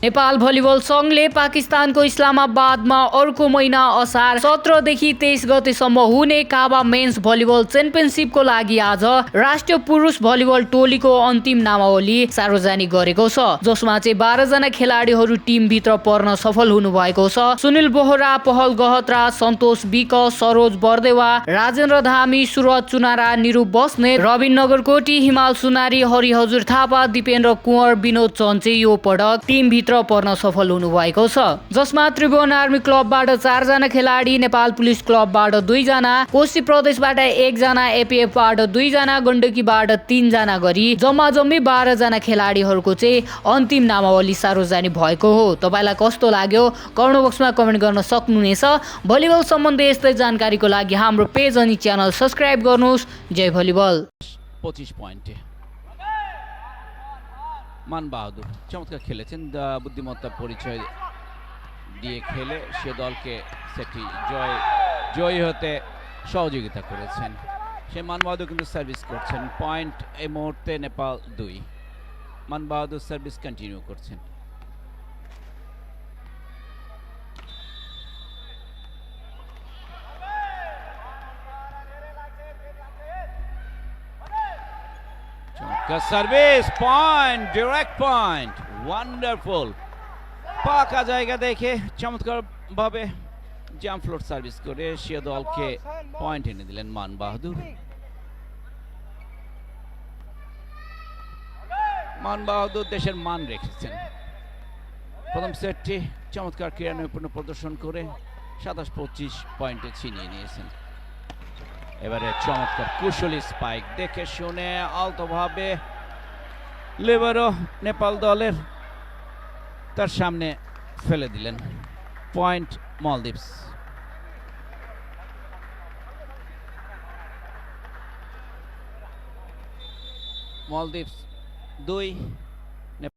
Nepal volleyball संघले पाकिस्तानको इस्लामाबादमा अर्को महिना असार 17 देखि 23 गतेसम्म हुने काबा मेन्स भलिबल च्याम्पियनसिपको लागि आज राष्ट्रिय पुरुष भलिबल टोलीको अन्तिम नामावली सार्वजनिक गरेको छ, जसमा चाहिँ 12 जना खेलाडीहरू टिमभित्र पर्न सफल हुनु भएको छ। सुनिल बोहरा, पहल गहत्रा, सन्तोष विक, सरोज बर्देवा, राजेन्द्र धामी, सुरज चुनारा, निरु बस्नेत, रविन नगरकोटी, हिमाल सुनारी, हरिहजुर थापा, दिपेन्द्र कुँवर, विनोद चन्चे यो पटक टिमभित्र पर्न सफल हुनु भएको छ, जसमा त्रिभुवन आर्मी क्लबबाट 4 जना खेलाडी, नेपाल पुलिस क्लबबाट 2 जना, कोशी प्रदेशबाट 1 जना, एपीएफबाट 2 जना, गण्डकीबाट 3 जना गरी जम्मा 12 जना खेलाडीहरूको चाहिँ अन्तिम नामावली सार्वजनिक भएको हो। तपाईलाई कस्तो लाग्यो कमेन्ट बक्समा कमेन्ट गर्न सक्नुहुनेछ। भलिबल सम्बन्धी यस्तै जानकारीको लागि हाम्रो पेज अनि च्यानल सब्स्क्राइब गर्नुहोस्। जय भलिबल। 25 পয়েন্টে মান বাহাদুর চমৎকার খেলেছেন, বুদ্ধিমত্তা পরিচয় দিয়ে খেলে সে দলকে সেটি জয় হতে সহযোগিতা করেছেন। সে মান বাহাদুর কিন্তু সার্ভিস করছেন। পয়েন্ট এই মুহূর্তে নেপাল 2। মান বাহাদুর সার্ভিস কন্টিনিউ করছেন। Service point, direct point, wonderful. পাকা জায়গা দেখে চমৎকার ভাবে জাম্প ফ্লোর সার্ভিস করে সে দলকে পয়েন্ট এনে দিলেন মান বাহাদুর। মান বাহাদুর দেশের মান রেখেছেন। প্রথম সেটটি চমৎকার ক্রীড়া নৈপুণ্য প্রদর্শন করে 27-25 পয়েন্টে ছিনিয়ে নিয়েছেন। এবারে চমৎকার কুশলী স্পাইক দেখে শুনে আলতোভাবে লিবারো নেপাল দলের তার সামনে ফেলে দিলেন। পয়েন্ট মলদ্বীপস। মলদ্বীপস 2